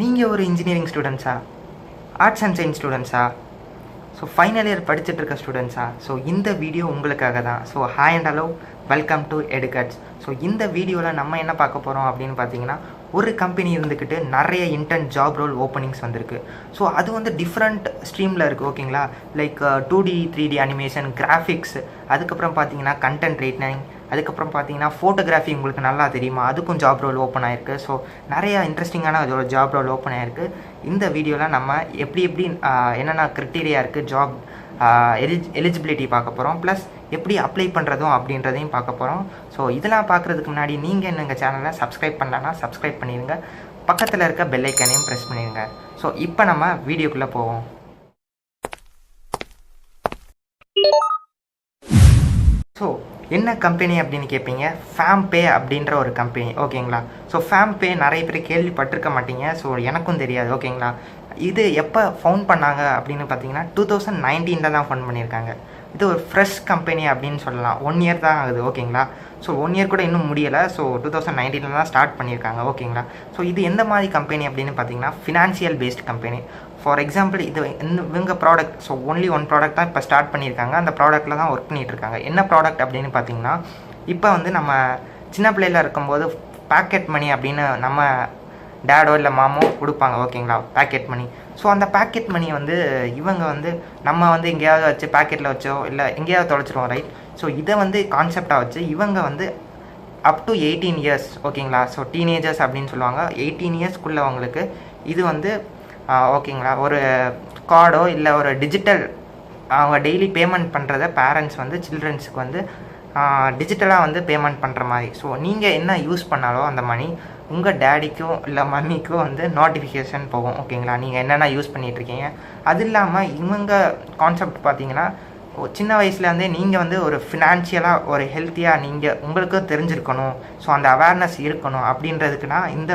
நீங்கள் ஒரு இன்ஜினியரிங் ஸ்டூடெண்ட்ஸா, ஆர்ட்ஸ் அண்ட் சயின்ஸ் ஸ்டூடெண்ட்ஸா, ஸோ ஃபைனல் இயர் படிச்சுட்டு இருக்க ஸ்டூடெண்ட்ஸா, ஸோ இந்த வீடியோ உங்களுக்காக தான். So hi and hello, welcome to எடுகட்ஸ். ஸோ இந்த வீடியோவில் நம்ம என்ன பார்க்க போகிறோம் அப்படின்னு பார்த்தீங்கன்னா, ஒரு கம்பெனி இருந்துக்கிட்டு நிறைய இன்டர்ன் ஜாப் ரோல் ஓப்பனிங்ஸ் வந்திருக்கு. ஸோ அது வந்து டிஃப்ரெண்ட் ஸ்ட்ரீமில் இருக்குது, ஓகேங்களா. Like 2D 3D animation, graphics, அதுக்கப்புறம் பார்த்தீங்கன்னா கண்டென்ட் ரைட்டிங், அதுக்கப்புறம் பார்த்தீங்கன்னா ஃபோட்டோகிராஃபி உங்களுக்கு நல்லா தெரியுமா, அதுக்கும் ஜாப் ரோல் ஓப்பன் ஆகிருக்கு. ஸோ நிறையா இன்ட்ரெஸ்டிங்கான அதோட ஜாப் ரோல் ஓப்பன் ஆகிருக்கு. இந்த வீடியோவில் நம்ம எப்படி என்னென்ன க்ரிட்டீரியா இருக்குது, ஜாப் எலிஜிபிலிட்டி பார்க்க போகிறோம், ப்ளஸ் எப்படி அப்ளை பண்ணுறதும் அப்படின்றதையும் பார்க்க போகிறோம். ஸோ இதெல்லாம் பார்க்குறதுக்கு முன்னாடி நீங்கள் என்ன எங்கள் சேனலை சப்ஸ்கிரைப் பண்ணலன்னா சப்ஸ்கிரைப் பண்ணிடுங்க, பக்கத்தில் இருக்க பெல் ஐக்கானையும் ப்ரெஸ் பண்ணிடுங்க. ஸோ இப்போ நம்ம வீடியோக்குள்ளே போவோம். ஸோ என்ன கம்பெனி அப்படின்னு கேட்பீங்க, ஃபேம்பே அப்படின்ற ஒரு கம்பெனி, ஓகேங்களா. ஸோ ஃபேம்பே நிறைய பேர் கேள்விப்பட்டிருக்க மாட்டீங்க, ஸோ எனக்கும் தெரியாது, ஓகேங்களா. இது எப்போ ஃபவுண்ட் பண்ணாங்க அப்படின்னு பார்த்தீங்கன்னா 2019 தான் ஃபவுண்ட் பண்ணியிருக்காங்க. இது ஒரு ஃப்ரெஷ் கம்பெனி அப்படின்னு சொல்லலாம். 1 இயர் தான் ஆகுது, ஓகேங்களா. ஸோ 1 இயர் கூட இன்னும் முடியலை. ஸோ 2019 தான் ஸ்டார்ட் பண்ணியிருக்காங்க, ஓகேங்களா. ஸோ இது எந்த மாதிரி கம்பெனி அப்படின்னு பார்த்தீங்கன்னா, financial based company. For example இது இவங்க product, so only one product தான் இப்போ ஸ்டார்ட் பண்ணியிருக்காங்க. அந்த ப்ராடக்ட்டில் தான் ஒர்க் பண்ணிகிட்ருக்காங்க. என்ன ப்ராடக்ட் அப்படின்னு பார்த்தீங்கன்னா, இப்போ வந்து நம்ம சின்ன பிள்ளையில் இருக்கும்போது பேக்கெட் மணி அப்படின்னு நம்ம டேடோ இல்லை மாமோ கொடுப்பாங்க, ஓகேங்களா, பேக்கெட் மணி. ஸோ அந்த பேக்கெட் மணி வந்து இவங்க வந்து நம்ம வந்து எங்கேயாவது வச்சு பேக்கெட்டில் வச்சோ இல்லை எங்கேயாவது தொலைச்சிருவோம், ரைட். ஸோ இதை வந்து கான்செப்டாக வச்சு இவங்க வந்து அப் டு 18 இயர்ஸ், ஓகேங்களா. ஸோ டீனேஜர்ஸ் அப்படின்னு சொல்லுவாங்க. 18 இயர்ஸ்க்குள்ளே அவங்களுக்கு இது வந்து ஓகேங்களா, ஒரு கார்டோ இல்லை ஒரு டிஜிட்டல் அவங்க டெய்லி பேமெண்ட் பண்ணுறத பேரண்ட்ஸ் வந்து சில்ட்ரன்ஸுக்கு வந்து டிஜிட்டலாக வந்து பேமெண்ட் பண்ணுற மாதிரி. ஸோ நீங்கள் என்ன யூஸ் பண்ணாலோ அந்த மணி உங்கள் டேடிக்கும் இல்லை மம்மிக்கும் வந்து நோட்டிஃபிகேஷன் போகும், ஓகேங்களா, நீங்கள் என்னென்ன யூஸ் பண்ணிகிட்ருக்கீங்க. அது இல்லாமல் இவங்க கான்செப்ட் பார்த்தீங்கன்னா, சின்ன வயசுலேருந்தே நீங்கள் வந்து ஒரு ஃபினான்ஷியலாக ஒரு ஹெல்த்தியாக நீங்கள் உங்களுக்கும் தெரிஞ்சிருக்கணும், ஸோ அந்த அவேர்னஸ் இருக்கணும் அப்படின்றதுக்குனா இந்த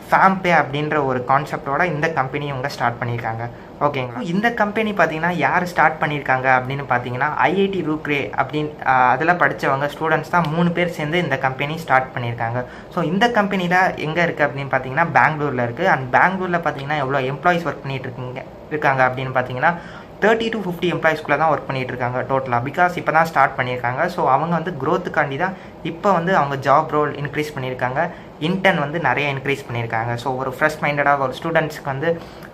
ஃபேம்பே அப்படின்ற ஒரு கான்செப்டோட இந்த கம்பெனி இவங்க ஸ்டார்ட் பண்ணியிருக்காங்க, ஓகேங்களா. இந்த கம்பெனி பார்த்தீங்கன்னா யார் ஸ்டார்ட் பண்ணியிருக்காங்க அப்படின்னு பார்த்தீங்கன்னா, ஐஐடி ரூக்ரே அப்படின்னு அதில் படித்தவங்க ஸ்டூடெண்ட்ஸ் தான் 3 பேர் சேர்ந்து இந்த கம்பெனி ஸ்டார்ட் பண்ணியிருக்காங்க. ஸோ இந்த கம்பெனியில் எங்கே இருக்குது அப்படின்னு பார்த்தீங்கன்னா, பெங்களூரில் இருக்குது. அண்ட் பெங்களூரில் பார்த்தீங்கன்னா எவ்வளோ எம்ப்ளாயிஸ் ஒர்க் பண்ணிட்டு இருக்காங்க அப்படின்னு பார்த்தீங்கன்னா 30 to 50 எம்ப்ளாயிஸ்க்குள்ளே தான் ஒர்க் பண்ணிகிட்டு இருக்காங்க டோட்டலாக. பிகாஸ் இப்போ தான் ஸ்டார்ட் பண்ணியிருக்காங்க. ஸோ அவங்க வந்து க்ரோத்துக்காண்டி தான் இப்போ வந்து அவங்க ஜாப் ரோல் இன்க்ரீஸ் பண்ணியிருக்காங்க, இன்டர்ன் வந்து நிறைய இன்க்ரீஸ் பண்ணியிருக்காங்க. ஸோ ஒரு ஃப்ரெஷ் மைண்டடாக ஒரு ஸ்டூடெண்ட்ஸ்க்கு வந்து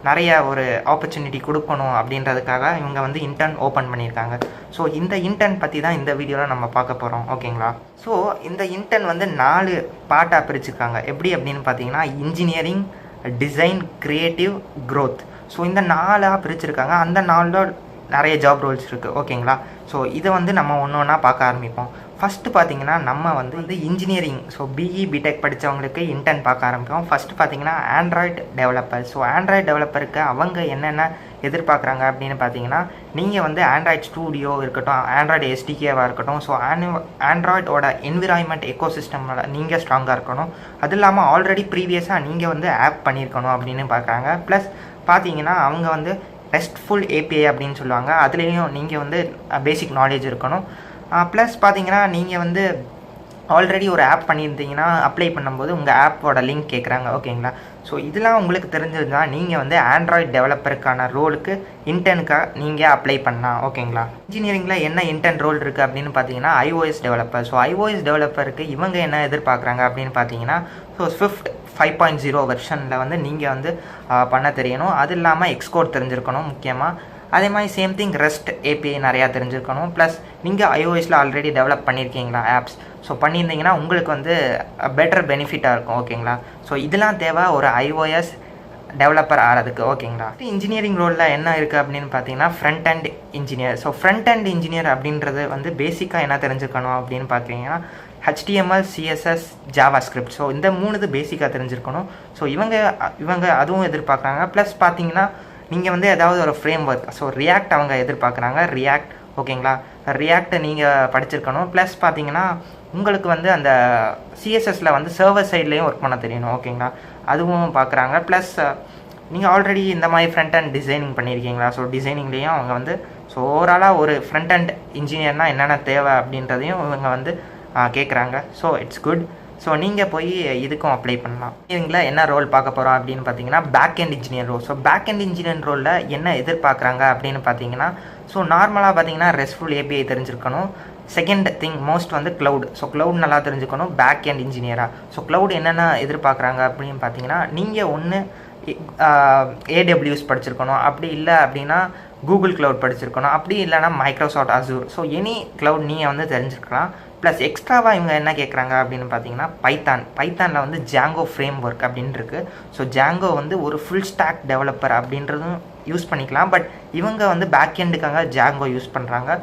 நிறைய ஒரு ஆப்பர்ச்சுனிட்டி கொடுக்கணும் அப்படின்றதுக்காக இவங்க வந்து இன்டர்ன் ஓப்பன் பண்ணியிருக்காங்க. ஸோ இந்த இன்டர்ன் பற்றி தான் இந்த வீடியோவில் நம்ம பார்க்க போகிறோம், ஓகேங்களா. ஸோ இந்த இன்டர்ன் வந்து 4 பார்ட்டாக பிரிச்சுருக்காங்க. எப்படி அப்படின்னு பார்த்தீங்கன்னா, engineering, design, creative, growth. So இந்த 4ஆக பிரிச்சுருக்காங்க. அந்த 4 நிறைய ஜாப் ரோல்ஸ் இருக்குது, ஓகேங்களா. ஸோ இதை வந்து நம்ம ஒன்று ஒன்றா பார்க்க ஆரம்பிப்போம். ஃபஸ்ட்டு பார்த்தீங்கன்னா நம்ம வந்து இன்ஜினியரிங், ஸோ பிஇ பிடெக் படித்தவங்களுக்கு இன்டர்ன் பார்க்க ஆரம்பிப்போம். ஃபஸ்ட்டு பார்த்தீங்கன்னா ஆண்ட்ராய்டு டெவலப்பர். ஸோ ஆண்ட்ராய்டு டெவலப்பருக்கு அவங்க என்னென்ன எதிர்பார்க்குறாங்க அப்படின்னு பார்த்தீங்கன்னா, நீங்கள் வந்து ஆண்ட்ராய்டு ஸ்டூடியோ இருக்கட்டும், ஆண்ட்ராய்டு எஸ்டிகேவாக இருக்கட்டும், ஸோ ஆண்ட்ராய்டோட என்விரான்மெண்ட் எக்கோசிஸ்டமில் நீங்கள் ஸ்ட்ராங்காக இருக்கணும். அது இல்லாமல் ஆல்ரெடி ப்ரீவியஸாக நீங்கள் வந்து ஆப் பண்ணியிருக்கணும் அப்படின்னு பார்க்குறாங்க. ப்ளஸ் பார்த்தீங்கன்னா அவங்க வந்து ரெஸ்ட்ஃபுல் ஏபிஐ அப்படின்னு சொல்லுவாங்க, அதுலேயும் நீங்கள் வந்து பேசிக் நாலேஜ் இருக்கணும். ப்ளஸ் பார்த்தீங்கன்னா நீங்கள் வந்து ஆல்ரெடி ஒரு ஆப் பண்ணியிருந்தீங்கன்னா அப்ளை பண்ணும்போது உங்கள் ஆப்போட லிங்க் கேட்குறாங்க, ஓகேங்களா. ஸோ இதெல்லாம் உங்களுக்கு தெரிஞ்சது தான் நீங்கள் வந்து ஆண்ட்ராய்டு டெவலப்பருக்கான ரோலுக்கு இன்டர்னுக்காக நீங்கள் அப்ளை பண்ணலாம், ஓகேங்களா. இன்ஜினியரிங்கில் என்ன இன்டர்ன் ரோல் இருக்குது அப்படின்னு பார்த்தீங்கன்னா, ஐஓஎஸ் டெவலப்பர். ஸோ ஐஓஎஸ் டெவலப்பருக்கு இவங்க என்ன எதிர்பார்க்குறாங்க அப்படின்னு பார்த்தீங்கன்னா, ஸோ ஸ்விஃப்ட் 5.0 வெர்ஷனில் வந்து நீங்கள் வந்து பண்ண தெரியணும். அது இல்லாமல் எக்ஸ்கோட் தெரிஞ்சிருக்கணும் முக்கியமாக. அதே மாதிரி சேம் திங் ரெஸ்ட் ஏபிஐ நிறையா தெரிஞ்சிருக்கணும். ப்ளஸ் நீங்கள் ஐஓஎஸில் ஆல்ரெடி டெவலப் பண்ணியிருக்கீங்களா ஆப்ஸ், ஸோ பண்ணியிருந்தீங்கன்னா உங்களுக்கு வந்து பெட்டர் பெனிஃபிட்டாக இருக்கும், ஓகேங்களா. ஸோ இதெல்லாம் தேவை ஒரு ஐஓஎஸ் டெவலப்பர் ஆகிறதுக்கு, ஓகேங்களா. இன்ஜினியரிங் ரோலில் என்ன இருக்குது அப்படின்னு பார்த்தீங்கன்னா, front and engineer. So front and engineer அப்படின்றது வந்து பேசிக்காக என்ன தெரிஞ்சுக்கணும் அப்படின்னு பார்த்தீங்கன்னா, HTML, CSS, JavaScript. ஸோ இந்த 3 பேசிக்காக தெரிஞ்சிருக்கணும். ஸோ இவங்க அதுவும் எதிர்பார்க்குறாங்க. ப்ளஸ் பார்த்தீங்கன்னா நீங்கள் வந்து ஏதாவது ஒரு ஃப்ரேம் ஒர்க், ஸோ ரியாக்ட் அவங்க எதிர்பார்க்குறாங்க, ரியாக்ட், ஓகேங்களா. ரியாக்டை நீங்கள் படிச்சிருக்கணும். ப்ளஸ் பார்த்தீங்கன்னா உங்களுக்கு வந்து அந்த சிஎஸ்எஸில் வந்து சர்வர் சைட்லேயும் ஒர்க் பண்ண தெரியணும், ஓகேங்களா, அதுவும் பார்க்குறாங்க. ப்ளஸ் நீங்கள் ஆல்ரெடி இந்த மாதிரி ஃப்ரண்ட் அண்ட் டிசைனிங் பண்ணியிருக்கீங்களா, ஸோ டிசைனிங்லேயும் அவங்க வந்து ஸோ ஓவராலாக ஒரு ஃப்ரண்ட் அண்ட் இன்ஜினியர்னால் என்னென்ன தேவை அப்படின்றதையும் இவங்க வந்து கேட்குறாங்க. So it's good. ஸோ நீங்கள் போய் இதுக்கும் அப்ளை பண்ணலாம். இவங்கள என்ன ரோல் பார்க்க போகிறோம் அப்படின்னு பார்த்தீங்கன்னா back end engineer role. So back end engineer ரோலில் என்ன எதிர்பார்க்குறாங்க அப்படின்னு பார்த்தீங்கன்னா, ஸோ நார்மலாக பார்த்தீங்கன்னா ரெஸ்ட்ஃபுல் ஏபிஐ தெரிஞ்சிருக்கணும். செகண்ட் திங் மோஸ்ட் வந்து க்ளவுட். ஸோ க்ளவுட் நல்லா தெரிஞ்சுக்கணும் பேக் அண்ட் இன்ஜினியராக. ஸோ க்ளவுட் என்னென்ன எதிர்பார்க்குறாங்க அப்படின்னு பார்த்தீங்கன்னா, நீங்கள் ஒன்று ஏடபிள்யூஎஸ் படிச்சிருக்கணும், அப்படி இல்லை அப்படின்னா கூகுள் க்ளவுட் படிச்சிருக்கணும், அப்படி இல்லைனா Microsoft Azure. So any cloud நீங்கள் வந்து தெரிஞ்சுக்கலாம். ப்ளஸ் எக்ஸ்ட்ராவாக இவங்க என்ன கேட்குறாங்க அப்படின்னு பார்த்தீங்கன்னா பைத்தானில் வந்து ஜாங்கோ ஃப்ரேம் ஒர்க் அப்படின்னு இருக்குது. ஸோ ஜாங்கோ வந்து ஒரு ஃபுல் ஸ்டாக் டெவலப்பர் அப்படின்றதும் யூஸ் பண்ணிக்கலாம். பட் இவங்க வந்து பேக் எண்டுக்காக ஜாங்கோ யூஸ் பண்ணுறாங்க.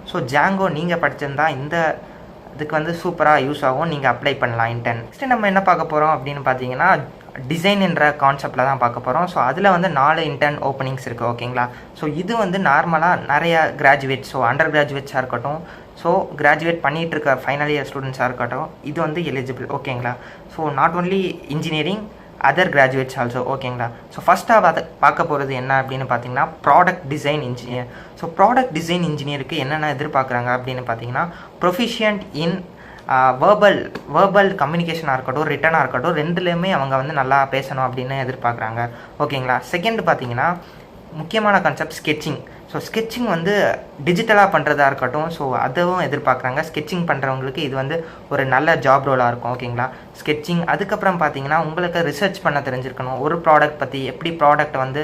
ஸோ ஜாங்கோ நீங்கள் படிச்சிருந்தா இந்த இதுக்கு வந்து சூப்பராக யூஸ் ஆகும், நீங்கள் அப்ளை பண்ணலாம் இன்டர்ன். நெக்ஸ்ட்டு நம்ம என்ன பார்க்க போகிறோம் அப்படின்னு பார்த்தீங்கன்னா டிசைன் என்ற கான்செப்டில் தான் பார்க்க போகிறோம். ஸோ அதில் வந்து 4 இன்டர்ன் ஓப்பனிங்ஸ் இருக்குது, ஓகேங்களா. ஸோ இது வந்து நார்மலாக நிறைய கிராஜுவேட், ஸோ அண்டர் கிராஜுவேட்ஸாக இருக்கட்டும், ஸோ கிராஜுவேட் பண்ணிகிட்டு இருக்க ஃபைனல் இயர் ஸ்டூடெண்ட்ஸாக இருக்கட்டும், இது வந்து எலிஜிபிள், ஓகேங்களா. So not only engineering, other graduates also, ஓகேங்களா. ஸோ ஃபஸ்ட்டாக பார்க்க போகிறது என்ன அப்படின்னு பார்த்தீங்கன்னா product design engineer. So product design இன்ஜினியருக்கு என்னென்ன எதிர்பார்க்குறாங்க அப்படின்னு பார்த்தீங்கன்னா ப்ரொஃபிஷியன்ட் இன் வேர்பல் கம்யூனிகேஷனாக இருக்கட்டும், ரிட்டனாக இருக்கட்டும், ரெண்டுலேயுமே அவங்க வந்து நல்லா பேசணும் அப்படின்னு எதிர்பார்க்குறாங்க, ஓகேங்களா. செகண்ட் பார்த்தீங்கன்னா முக்கியமான கான்செப்ட் ஸ்கெட்சிங். ஸோ ஸ்கெட்சிங் வந்து டிஜிட்டலாக பண்ணுறதா இருக்கட்டும், ஸோ அதுவும் எதிர்பார்க்குறாங்க. ஸ்கெட்சிங் பண்ணுறவங்களுக்கு இது வந்து ஒரு நல்ல ஜாப் ரோலாக இருக்கும், ஓகேங்களா. ஸ்கெட்சிங். அதுக்கப்புறம் பார்த்தீங்கன்னா உங்களுக்கு ரிசர்ச் பண்ண தெரிஞ்சிருக்கணும், ஒரு ப்ராடக்ட் பற்றி எப்படி ப்ராடக்ட் வந்து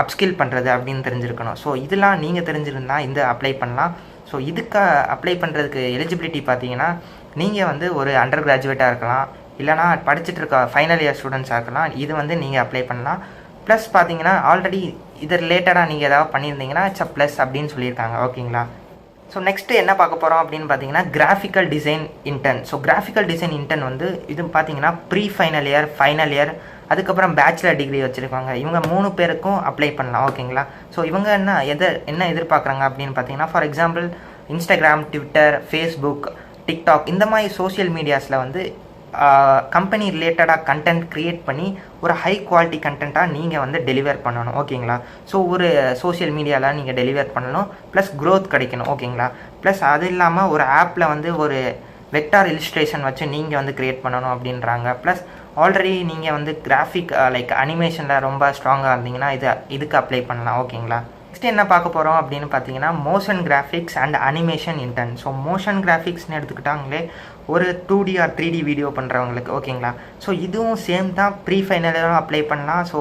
அப்ஸ்கில் பண்ணுறது அப்படின்னு தெரிஞ்சிருக்கணும். ஸோ இதெல்லாம் நீங்கள் தெரிஞ்சிருந்தால் இந்த அப்ளை பண்ணலாம். ஸோ இதுக்கு அப்ளை பண்ணுறதுக்கு எலிஜிபிலிட்டி பார்த்தீங்கன்னா நீங்கள் வந்து ஒரு அண்டர் கிராஜுவேட்டாக இருக்கலாம், இல்லைனா படிச்சுட்டு இருக்க ஃபைனல் இயர் ஸ்டூடெண்ட்ஸாக இருக்கலாம். இது வந்து நீங்கள் அப்ளை பண்ணலாம். ப்ளஸ் பார்த்தீங்கன்னா ஆல்ரெடி இது ரிலேட்டடாக நீங்கள் ஏதாவது பண்ணியிருந்தீங்கன்னா இட்ஸ் அ ப்ளஸ் அப்படின்னு சொல்லியிருக்காங்க, ஓகேங்களா. ஸோ நெக்ஸ்ட்டு என்ன பார்க்க போகிறோம் அப்படின்னு பார்த்தீங்கன்னா graphical design intern. So graphical design intern வந்து இது பார்த்தீங்கன்னா pre final year, final year, அதுக்கப்புறம் பேச்சுலர் டிகிரி வச்சுருக்காங்க. இவங்க 3 பேருக்கும் அப்ளை பண்ணலாம், ஓகேங்களா. ஸோ இவங்க என்ன எதிர்பார்க்குறாங்க அப்படின்னு பார்த்தீங்கன்னா for example Instagram, Twitter, Facebook, TikTok இந்த மாதிரி சோஷியல் மீடியாஸில் வந்து கம்பெனி ரிலேட்டடாக கண்டென்ட் க்ரியேட் பண்ணி ஒரு ஹை குவாலிட்டி கண்டென்ட்டாக நீங்கள் வந்து டெலிவர் பண்ணணும், ஓகேங்களா. ஸோ ஒரு சோஷியல் மீடியாவில் நீங்கள் டெலிவர் பண்ணணும், ப்ளஸ் க்ரோத் கிடைக்கணும், ஓகேங்களா. ப்ளஸ் அது இல்லாமல் ஒரு ஆப்பில் வந்து ஒரு வெக்டார் இலிஸ்ட்ரேஷன் வச்சு நீங்கள் வந்து க்ரியேட் பண்ணணும் அப்படின்றாங்க. ப்ளஸ் ஆல்ரெடி நீங்கள் வந்து கிராஃபிக் லைக் அனிமேஷனில் ரொம்ப ஸ்ட்ராங்காக இருந்தீங்கன்னா இதுக்கு அப்ளை பண்ணலாம், ஓகேங்களா. நெக்ஸ்ட் என்ன பார்க்க போகிறோம் அப்படின்னு பார்த்தீங்கன்னா motion graphics and animation intern. So motion கிராஃபிக்ஸ்னு எடுத்துக்கிட்டாங்களே ஒரு 2D ஆர் 3D வீடியோ பண்ணுறவங்களுக்கு, ஓகேங்களா. ஸோ இதுவும் சேம் தான், ப்ரீ ஃபைனல் இயரும் அப்ளை பண்ணலாம். ஸோ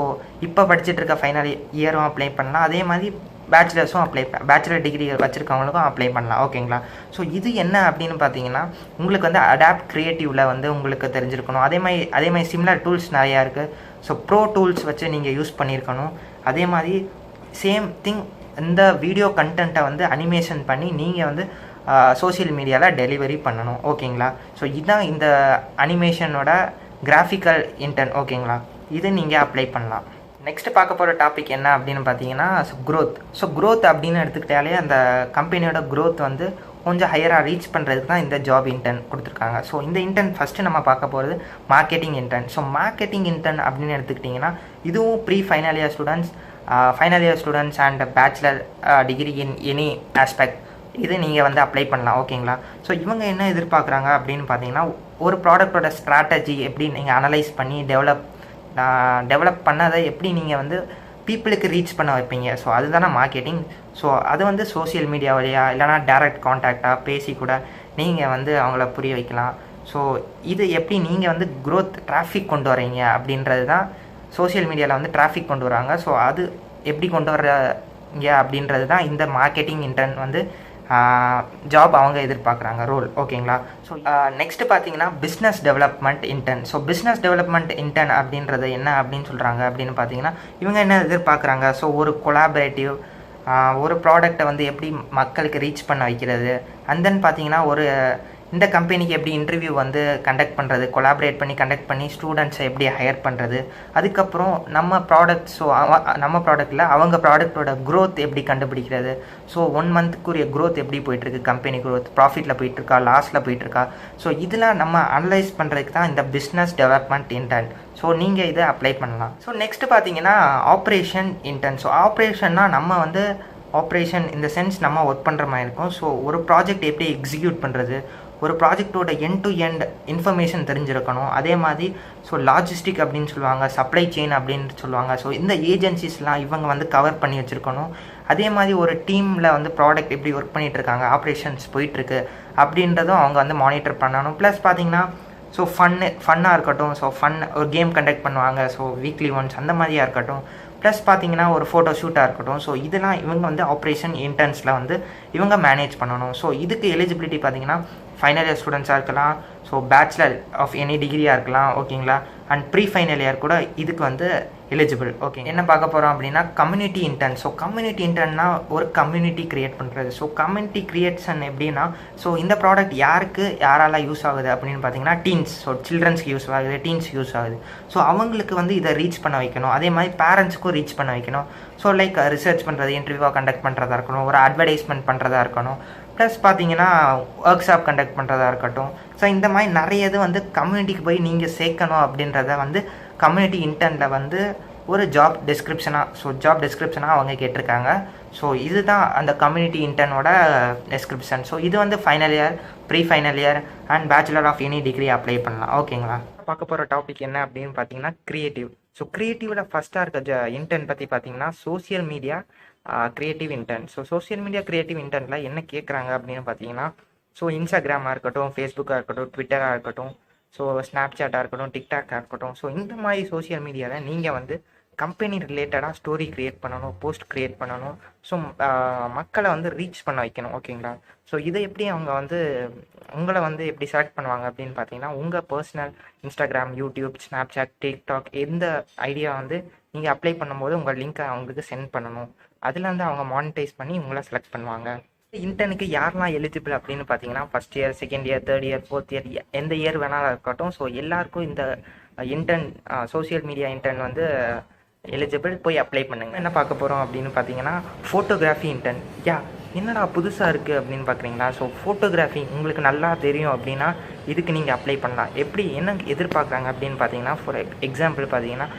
இப்போ படிச்சுட்டு இருக்க ஃபைனல் இயரும் அப்ளை பண்ணலாம். அதே மாதிரி பேச்சுலர்ஸும் பேச்சுலர் டிகிரி வச்சுருக்கவங்களுக்கும் அப்ளை பண்ணலாம், ஓகேங்களா. ஸோ இது என்ன அப்படின்னு பார்த்தீங்கன்னா உங்களுக்கு வந்து அடாப்ட் க்ரியேட்டிவில் வந்து உங்களுக்கு தெரிஞ்சிருக்கணும். அதே மாதிரி சிமிலர் டூல்ஸ் நிறையா இருக்குது. ஸோ ப்ரோ டூல்ஸ் வச்சு நீங்கள் யூஸ் பண்ணியிருக்கணும். அதே மாதிரி சேம் திங் இந்த வீடியோ கண்டென்ட்டை வந்து அனிமேஷன் பண்ணி நீங்கள் வந்து சோஷியல் மீடியாவில் டெலிவரி பண்ணணும், ஓகேங்களா. ஸோ இதுதான் இந்த அனிமேஷனோட கிராஃபிக்கல் இன்டர்ன், ஓகேங்களா. இது நீங்கள் அப்ளை பண்ணலாம். நெக்ஸ்ட் பார்க்க போகிற டாபிக் என்ன அப்படின்னு பார்த்தீங்கன்னா க்ரோத். ஸோ க்ரோத் அப்படின்னு எடுத்துக்கிட்டாலே அந்த கம்பெனியோட க்ரோத் வந்து கொஞ்சம் ஹையராக ரீச் பண்ணுறதுக்கு தான் இந்த ஜாப் இன்டர்ன் கொடுத்துருக்காங்க. ஸோ இந்த இன்டர்ன் ஃபஸ்ட்டு நம்ம பார்க்க போகிறது marketing intern. So marketing intern அப்படின்னு எடுத்துக்கிட்டிங்கன்னா இதுவும் pre final year students and bachelor degree in any aspect இது நீங்கள் வந்து அப்ளை பண்ணலாம், ஓகேங்களா. ஸோ இவங்க என்ன எதிர்பார்க்குறாங்க அப்படின்னு பார்த்தீங்கன்னா ஒரு ப்ராடக்டோட ஸ்ட்ராட்டஜி எப்படி நீங்கள் அனலைஸ் பண்ணி டெவலப் பண்ணதை எப்படி நீங்கள் வந்து பீப்புளுக்கு ரீச் பண்ண வைப்பீங்க. ஸோ அதுதானே மார்க்கெட்டிங். ஸோ அது வந்து சோஷியல் மீடியா வழியாக இல்லைனா டைரக்ட் கான்டாக்டாக பேசி கூட நீங்கள் வந்து அவங்கள புரிய வைக்கலாம். ஸோ இது எப்படி நீங்கள் வந்து க்ரோத் டிராஃபிக் கொண்டு வரீங்க அப்படின்றது தான் சோஷியல் மீடியாவில் வந்து டிராஃபிக் கொண்டு வராங்க. ஸோ அது எப்படி கொண்டு வர்றீங்க அப்படின்றது தான் இந்த மார்க்கெட்டிங் இன்டர்ன் வந்து ஜாப் அவங்க எதிர்பார்க்குறாங்க ரோல், ஓகேங்களா. ஸோ நெக்ஸ்ட்டு பார்த்தீங்கன்னா business development intern. So business development intern அப்படின்றது என்ன அப்படின்னு சொல்கிறாங்க அப்படின்னு பார்த்தீங்கன்னா இவங்க என்ன எதிர்பார்க்குறாங்க. ஸோ ஒரு கொலாபரேட்டிவ் ஒரு ப்ராடக்டை வந்து எப்படி மக்களுக்கு ரீச் பண்ண வைக்கிறது, அண்ட் தென் பார்த்தீங்கன்னா ஒரு இந்த கம்பெனிக்கு எப்படி இன்டர்வியூ வந்து கண்டக்ட் பண்ணுறது, கொலாபரேட் பண்ணி கண்டக்ட் பண்ணி ஸ்டூடெண்ட்ஸை எப்படி ஹையர் பண்ணுறது, அதுக்கப்புறம் நம்ம ப்ராடக்ட் நம்ம ப்ராடக்ட்டில் அவங்க ப்ராடக்டோட க்ரோத் எப்படி கண்டுபிடிக்கிறது. ஸோ 1 மந்த்துக்குரிய க்ரோத் எப்படி போயிட்டுருக்கு, கம்பெனி க்ரோத் ப்ராஃபிட்டில் போயிட்டுருக்கா லாஸில் போயிட்டுருக்கா. ஸோ இதெல்லாம் நம்ம அனலைஸ் பண்ணுறதுக்கு தான் இந்த பிஸ்னஸ் டெவலப்மெண்ட் இன்டர்ன். ஸோ நீங்கள் இதை அப்ளை பண்ணலாம். ஸோ நெக்ஸ்ட்டு பார்த்தீங்கன்னா ஆப்ரேஷன் இன்டர்ன். ஸோ ஆப்ரேஷன்னா நம்ம வந்து ஆப்ரேஷன் இந்த சென்ஸ் நம்ம ஒர்க் பண்ணுற மாதிரி இருக்கும். ஸோ ஒரு ப்ராஜெக்ட் எப்படி எக்ஸிக்யூட் பண்ணுறது, ஒரு ப்ராஜெக்டோட எண்ட் டு எண்ட் இன்ஃபர்மேஷன் தெரிஞ்சிருக்கணும். அதே மாதிரி ஸோ லாஜிஸ்டிக் அப்படின்னு சொல்லுவாங்க, சப்ளை செயின் அப்படின்னு சொல்லுவாங்க. ஸோ இந்த ஏஜென்சிஸ்லாம் இவங்க வந்து கவர் பண்ணி வச்சுருக்கணும். அதே மாதிரி ஒரு டீமில் வந்து ப்ராடக்ட் எப்படி ஒர்க் பண்ணிகிட்ருக்காங்க, ஆப்ரேஷன்ஸ் போயிட்டுருக்கு அப்படின்றதும் அவங்க வந்து மானிட்டர் பண்ணணும். ப்ளஸ் பார்த்தீங்கன்னா ஸோ ஃபன்னாக இருக்கட்டும், ஸோ ஒரு கேம் கண்டக்ட் பண்ணுவாங்க, ஸோ வீக்லி ஒன்ஸ் அந்த மாதிரியாக இருக்கட்டும். ப்ளஸ் பார்த்தீங்கன்னா ஒரு ஃபோட்டோ ஷூட்டாக இருக்கட்டும். ஸோ இதெல்லாம் இவங்க வந்து ஆப்ரேஷன் இன்டர்ன்ஸில் வந்து இவங்க மேனேஜ் பண்ணணும். ஸோ இதுக்கு எலிஜிபிலிட்டி பார்த்தீங்கன்னா ஃபைனல் இயர் ஸ்டூடெண்ட்ஸாக இருக்கலாம், ஸோ பேச்சுலர் ஆஃப் எனி டிகிரியாக இருக்கலாம், ஓகேங்களா. அண்ட் ப்ரீ ஃபைனல் இயர் கூட இதுக்கு வந்து எலிஜிபிள். ஓகே, என்ன பார்க்க போகிறோம் அப்படின்னா கம்யூனிட்டி இன்டர்ன். ஸோ கம்யூனிட்டி இன்டர்ன்னா ஒரு கம்யூனிட்டி க்ரியேட் பண்ணுறது. ஸோ கம்யூனிட்டி க்ரியேஷன் எப்படின்னா, ஸோ இந்த ப்ராடக்ட் யாரால யூஸ் ஆகுது அப்படின்னு பார்த்தீங்கன்னா டீன்ஸ், ஸோ சில்ட்ரன்ஸ்க்கு யூஸ் ஆகுது, டீன்ஸ் யூஸ் ஆகுது. ஸோ அவங்களுக்கு வந்து இதை ரீச் பண்ண வைக்கணும். அதே மாதிரி பேரண்ட்ஸுக்கும் ரீச் பண்ண வைக்கணும். ஸோ லைக் ரிசர்ச் பண்ணுறது, இன்டர்வியூவாக கண்டக்ட் பண்ணுறதா இருக்கணும், ஒரு அட்வர்டைஸ்மெண்ட் பண்ணுறதா இருக்கணும், ப்ளஸ் பார்த்தீங்கன்னா ஒர்க் ஷாப் கண்டக்ட் பண்ணுறதா இருக்கட்டும். ஸோ இந்த மாதிரி நிறைய இது வந்து கம்யூனிட்டிக்கு போய் நீங்கள் சேர்க்கணும் அப்படின்றத வந்து கம்யூனிட்டி இன்டர்னில் வந்து ஒரு ஜாப் டெஸ்கிரிப்ஷனாக அவங்க கேட்டிருக்காங்க. ஸோ இதுதான் அந்த கம்யூனிட்டி இன்டர்னோட டெஸ்கிரிப்ஷன். ஸோ இது வந்து final year, pre final year and bachelor of any degree apply பண்ணலாம். ஓகேங்களா. பார்க்க போகிற டாபிக் என்ன அப்படின்னு பார்த்தீங்கன்னா கிரியேட்டிவ். ஸோ கிரியேட்டிவில் ஃபஸ்ட்டாக இருக்க இன்டர்ன் பற்றி பார்த்தீங்கன்னா social media creative intern. So social media creative இன்டர்னில் என்ன கேட்குறாங்க அப்படின்னு பார்த்தீங்கன்னா, ஸோ இன்ஸ்டாகிராமாக இருக்கட்டும், ஃபேஸ்புக்காக இருக்கட்டும், ட்விட்டராக இருக்கட்டும், ஸோ ஸ்னாப்சாட்டாக இருக்கட்டும், டிக்டாக்காக இருக்கட்டும். ஸோ இந்த மாதிரி சோசியல் மீடியாவில் நீங்கள் வந்து கம்பெனி ரிலேட்டடாக ஸ்டோரி க்ரியேட் பண்ணணும், போஸ்ட் க்ரியேட் பண்ணணும். ஸோ மக்களை வந்து ரீச் பண்ண வைக்கணும். ஓகேங்களா. ஸோ இதை எப்படி அவங்க வந்து உங்களை வந்து எப்படி செலக்ட் பண்ணுவாங்க அப்படின்னு பார்த்தீங்கன்னா, உங்கள் personal Instagram, YouTube, Snapchat, TikTok எந்த ஐடியா வந்து நீங்கள் அப்ளை பண்ணும்போது உங்கள் லிங்க்கை அவங்களுக்கு சென்ட் பண்ணணும். அதில் வந்து அவங்க மானிட்டைஸ் பண்ணி உங்களை செலக்ட் பண்ணுவாங்க. இன்டர்னுக்கு யாரெல்லாம் எலிஜிபிள் அப்படின்னு பார்த்தீங்கன்னா, first year, second year, third year, fourth year, எந்த இயர் வேணாலும் இருக்கட்டும். ஸோ எல்லாருக்கும் இந்த இன்டர்ன் சோசியல் மீடியா இன்டர்ன் வந்து எலிஜிபிள். போய் அப்ளை பண்ணுங்க. என்ன பார்க்க போகிறோம் அப்படின்னு பார்த்தீங்கன்னா ஃபோட்டோகிராஃபி இன்டர்ன். என்னடா புதுசாக இருக்குது அப்படின்னு பார்க்குறீங்களா. ஸோ ஃபோட்டோகிராஃபி உங்களுக்கு நல்லா தெரியும் அப்படின்னா இதுக்கு நீங்கள் அப்ளை பண்ணலாம். எப்படி என்ன எதிர்பார்க்குறாங்க அப்படின்னு பார்த்தீங்கன்னா, ஃபார் எக்ஸாம்பிள் பார்த்தீங்கன்னா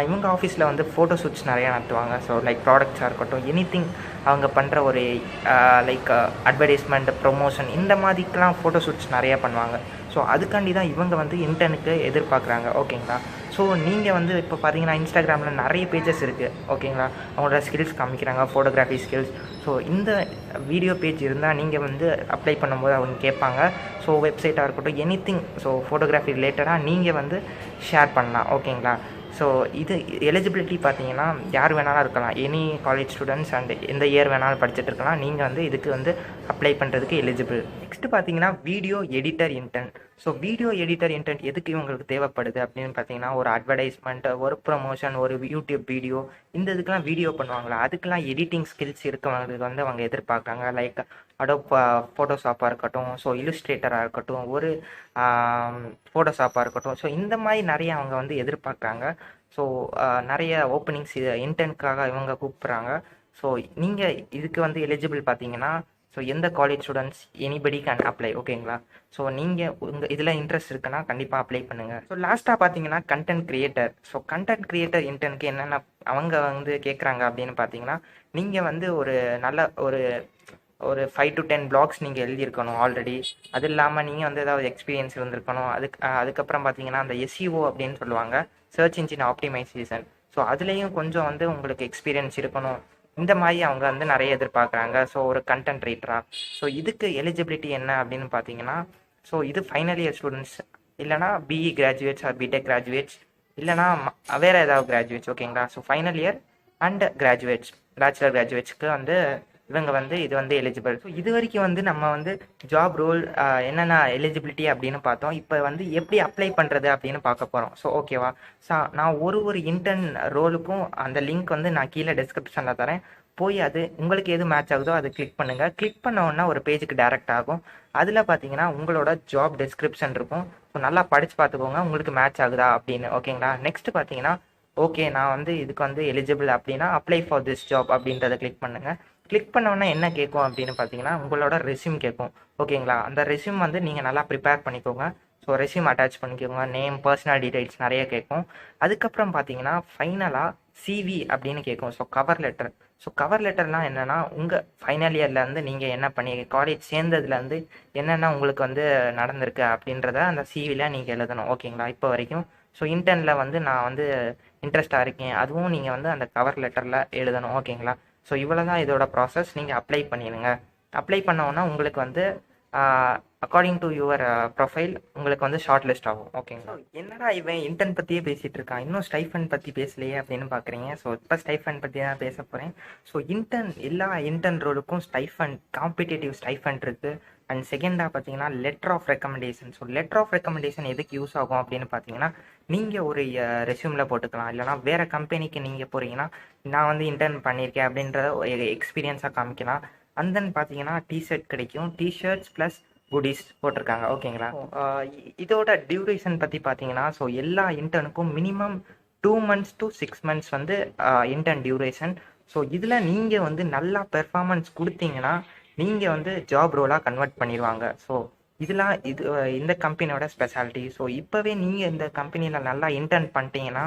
இவங்க ஆஃபீஸில் வந்து ஃபோட்டோ ஷூட்ஸ் நிறையா நடத்துவாங்க. ஸோ லைக் ப்ராடக்ட்ஸாக இருக்கட்டும், எனிதிங் அவங்க பண்ணுற ஒரு லைக் அட்வர்டைஸ்மெண்ட், ப்ரொமோஷன் இந்த மாதிரிக்கெலாம் ஃபோட்டோ ஷூட்ஸ் நிறையா பண்ணுவாங்க. ஸோ அதுக்காண்டி தான் இவங்க வந்து இன்டர்னுக்கு எதிர்பார்க்குறாங்க. ஓகேங்களா. ஸோ நீங்கள் வந்து இப்போ பார்த்தீங்கன்னா இன்ஸ்டாகிராமில் நிறைய பேஜஸ் இருக்குது. ஓகேங்களா. அவங்களோட ஸ்கில்ஸ் காமிக்கிறாங்க, ஃபோட்டோகிராஃபி ஸ்கில்ஸ். ஸோ இந்த வீடியோ பேஜ் இருந்தால் நீங்கள் வந்து அப்ளை பண்ணும்போது அவங்க கேட்பாங்க. ஸோ வெப்சைட்டாக இருக்கட்டும், எனிதிங் ஸோ ஃபோட்டோகிராஃபி ரிலேட்டடாக நீங்கள் வந்து ஷேர் பண்ணலாம். ஓகேங்களா. ஸோ இது எலிஜிபிலிட்டி பார்த்தீங்கன்னா யார் வேணாலும் இருக்கலாம், எனி காலேஜ் ஸ்டூடெண்ட்ஸ் அண்ட் எந்த இயர் வேணாலும் படிச்சுட்டு இருக்கலாம். நீங்கள் வந்து இதுக்கு வந்து அப்ளை பண்ணுறதுக்கு எலிஜிபிள். நெக்ஸ்ட்டு பார்த்தீங்கன்னா video editor intern. So video editor intern எதுக்கு இவங்களுக்கு தேவைப்படுது அப்படின்னு பார்த்தீங்கன்னா, ஒரு அட்வர்டைஸ்மெண்ட், ஒரு ப்ரொமோஷன், ஒரு யூடியூப் வீடியோ, இந்த இதுக்கெலாம் வீடியோ பண்ணுவாங்களா, அதுக்கெலாம் எடிட்டிங் ஸ்கில்ஸ் இருக்கவங்களுக்கு வந்து அவங்க எதிர்பார்க்குறாங்க. லைக் அடோப் ஃபோட்டோஷாப்பாக இருக்கட்டும், ஸோ இல்லுஸ்ட்ரேட்டராக இருக்கட்டும், ஒரு ஃபோட்டோஷாப்பாக இருக்கட்டும். ஸோ இந்த மாதிரி நிறைய அவங்க வந்து எதிர்பார்க்குறாங்க. ஸோ நிறைய ஓப்பனிங்ஸ் இன்டர்னுக்காக இவங்க கூப்பிட்றாங்க. ஸோ நீங்கள் இதுக்கு வந்து எலிஜிபிள் பார்த்தீங்கன்னா, ஸோ எந்த college students anybody can apply. ஓகேங்களா. ஸோ நீங்கள் உங்கள் இதில் இன்ட்ரெஸ்ட் இருக்குன்னா கண்டிப்பாக அப்ளை பண்ணுங்கள். ஸோ லாஸ்ட்டாக பார்த்தீங்கன்னா content creator. So content creator இன்டர்னுக்கு என்னென்ன அவங்க வந்து கேட்குறாங்க அப்படின்னு பார்த்தீங்கன்னா, நீங்கள் வந்து ஒரு நல்ல ஒரு 5 to 10 பிளாக்ஸ் நீங்கள் எழுதியிருக்கணும் ஆல்ரெடி. அது இல்லாமல் நீங்கள் வந்து ஏதாவது எக்ஸ்பீரியன்ஸ் இருந்திருக்கணும். அதுக்கப்புறம் பார்த்தீங்கன்னா அந்த எஸ்இஓ அப்படின்னு சொல்லுவாங்க, சர்ச் இன்ஜின் ஆப்டிமைசேஷன். ஸோ அதுலேயும் கொஞ்சம் வந்து உங்களுக்கு எக்ஸ்பீரியன்ஸ் இருக்கணும். இந்த மாதிரி அவங்க வந்து நிறைய எதிர்பார்க்குறாங்க. ஸோ ஒரு கண்டென்ட் ரைட்டராக. ஸோ இதுக்கு எலிஜிபிலிட்டி என்ன அப்படின்னு பார்த்தீங்கன்னா, ஸோ இது ஃபைனல் இயர் ஸ்டூடெண்ட்ஸ், இல்லைனா BE graduates or BTech graduates, இல்லைனா வேறு ஏதாவது கிராஜுவேட்ஸ். ஓகேங்களா. So final year and graduates, bachelor கிராஜுவேட்ஸ்க்கு வந்து இவங்க வந்து இது வந்து எலிஜிபிள். ஸோ இது வரைக்கும் வந்து நம்ம வந்து ஜாப் ரோல் என்னென்ன எலிஜிபிலிட்டி அப்படின்னு பார்த்தோம். இப்போ வந்து எப்படி அப்ளை பண்ணுறது அப்படின்னு பார்க்க போகிறோம். ஸோ ஓகேவா. ஸோ நான் ஒரு இன்டர்ன் ரோலுக்கும் அந்த லிங்க் வந்து நான் கீழே டிஸ்கிரிப்ஷனில் தரேன். போய் அது உங்களுக்கு எது மேட்ச் ஆகுதோ அதை கிளிக் பண்ணுங்கள். கிளிக் பண்ணோன்னா ஒரு பேஜுக்கு டைரக்ட் ஆகும். அதில் பார்த்தீங்கன்னா உங்களோட ஜாப் டிஸ்கிரிப்ஷன் இருக்கும். ஸோ நல்லா படித்து பார்த்துக்கோங்க உங்களுக்கு மேட்ச் ஆகுதா அப்படின்னு. ஓகேங்களா. நெக்ஸ்ட்டு பார்த்தீங்கன்னா, ஓகே நான் வந்து இதுக்கு வந்து எலிஜிபிள் அப்படின்னா அப்ளை ஃபார் திஸ் ஜாப் அப்படின்றத கிளிக் பண்ணுங்கள். கிளிக் பண்ணோன்னா என்ன கேட்கும் அப்படின்னு பார்த்தீங்கன்னா, உங்களோட ரெஸ்யூம் கேட்கும். ஓகேங்களா. அந்த ரெஸ்யூம் வந்து நீங்கள் நல்லா ப்ரிப்பேர் பண்ணிக்கோங்க. ஸோ ரெஸ்யூம் அட்டாச் பண்ணிக்கோங்க. நேம், பர்சனல் டீடைல்ஸ் நிறைய கேட்கும். அதுக்கப்புறம் பார்த்தீங்கன்னா ஃபைனலாக சிவி அப்படின்னு கேட்கும். So cover letter. So cover லெட்டர்லாம் என்னென்னா உங்கள் ஃபைனல் இயர்லேருந்து நீங்கள் என்ன பண்ணி காலேஜ் சேர்ந்ததுலேருந்து என்னென்ன உங்களுக்கு வந்து நடந்திருக்கு அப்படின்றத அந்த சிவியில் நீங்கள் எழுதணும். ஓகேங்களா? இப்போ வரைக்கும் ஸோ இன்டர்னில் வந்து நான் வந்து இன்ட்ரெஸ்ட்டாக இருக்கேன், அதுவும் நீங்கள் வந்து அந்த கவர் லெட்டரில் எழுதணும். ஓகேங்களா? ஸோ இவ்வளோ தான் இதோட ப்ராசஸ். நீங்கள் அப்ளை பண்ணிடுங்க. அப்ளை பண்ணோன்னா உங்களுக்கு வந்து அக்கார்டிங் டு யுவர் ப்ரொஃபைல் உங்களுக்கு வந்து ஷார்ட் லிஸ்ட் ஆகும். ஓகேங்களா? என்னடா இவன் இன்டர்ன் பற்றியே பேசிகிட்டு இருக்கான், இன்னும் ஸ்டைஃபண்ட் பற்றி பேசலையே அப்படின்னு பார்க்குறீங்க. ஸோ இப்போ ஸ்டைஃபண்ட் பற்றி தான் பேச போகிறேன். ஸோ இன்டர்ன் எல்லா இன்டர்ன் ரோலுக்கும் ஸ்டைஃபண்ட், காம்படிட்டிவ் ஸ்டைஃபண்ட் இருக்குது. அண்ட் செகண்டாக பார்த்தீங்கன்னா letter of recommendation. So letter of recommendation எதுக்கு யூஸ் ஆகும் அப்படின்னு பார்த்தீங்கன்னா, நீங்கள் ஒரு ரெஸ்யூமில் போட்டுக்கலாம், இல்லைனா வேறு கம்பெனிக்கு நீங்கள் போகிறீங்கன்னா நான் வந்து இன்டர்ன் பண்ணியிருக்கேன் அப்படின்றத எக்ஸ்பீரியன்ஸாக காமிக்கலாம். அண்ட் தென் பார்த்தீங்கன்னா டிஷர்ட் கிடைக்கும், டிஷர்ட்ஸ் ப்ளஸ் குடீஸ் போட்டிருக்காங்க. ஓகேங்களா? இதோட டியூரேஷன் பற்றி பார்த்தீங்கன்னா, ஸோ எல்லா இன்டர்னுக்கும் மினிமம் 2 months to 6 months வந்து இன்டர்ன் டியூரேஷன். ஸோ இதில் நீங்கள் வந்து நல்லா பெர்ஃபார்மன்ஸ் கொடுத்தீங்கன்னா நீங்கள் வந்து ஜாப் ரோலாக கன்வெர்ட் பண்ணிடுவாங்க. ஸோ இதெல்லாம் இந்த கம்பெனியோட ஸ்பெஷாலிட்டி. ஸோ இப்போவே நீங்கள் இந்த கம்பெனியில் நல்லா இன்டர்ன் பண்ணிட்டீங்கன்னா,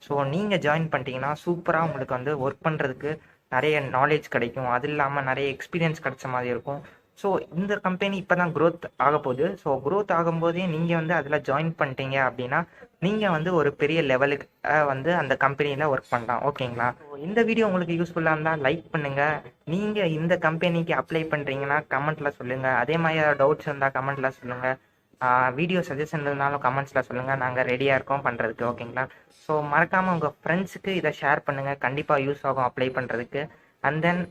ஸோ நீங்கள் ஜாயின் பண்ணிட்டீங்கன்னா சூப்பராக உங்களுக்கு வந்து ஒர்க் பண்ணுறதுக்கு நிறைய நாலேஜ் கிடைக்கும். அது இல்லாமல் நிறைய எக்ஸ்பீரியன்ஸ் கிடைச்ச மாதிரி இருக்கும். ஸோ இந்த கம்பெனி இப்போ தான் க்ரோத் ஆக போகுது. ஸோ க்ரோத் ஆகும்போதே நீங்கள் வந்து அதில் ஜாயின் பண்ணிட்டீங்க அப்படின்னா நீங்கள் வந்து ஒரு பெரிய லெவலுக்கு வந்து அந்த கம்பெனியில் ஒர்க் பண்ணலாம். ஓகேங்களா? ஸோ இந்த வீடியோ உங்களுக்கு யூஸ்ஃபுல்லாக இருந்தால் லைக் பண்ணுங்கள். நீங்கள் இந்த கம்பெனிக்கு அப்ளை பண்ணுறீங்கன்னா கமெண்ட்டில் சொல்லுங்கள். அதே மாதிரி ஏதாவது டவுட்ஸ் இருந்தால் கமெண்ட்டில் சொல்லுங்கள். வீடியோ சஜஷன் இருந்தாலும் கமெண்ட்ஸில் சொல்லுங்கள். நாங்கள் ரெடியாக இருக்கோம் பண்ணுறதுக்கு. ஓகேங்களா? ஸோ மறக்காமல் உங்கள் ஃப்ரெண்ட்ஸுக்கு இதை ஷேர் பண்ணுங்கள். கண்டிப்பாக யூஸ் ஆகும் அப்ளை பண்ணுறதுக்கு. அண்ட் தென்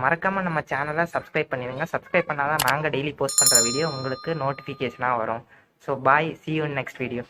மறக்காமல் நம்ம சேனலை சப்ஸ்கிரைப் பண்ணிடுங்க. சப்ஸ்கிரைப் பண்ணால் தான் நாங்கள் டெய்லி போஸ்ட் பண்ணுற வீடியோ உங்களுக்கு நோட்டிஃபிகேஷனாக வரும். So bye, see you in next video.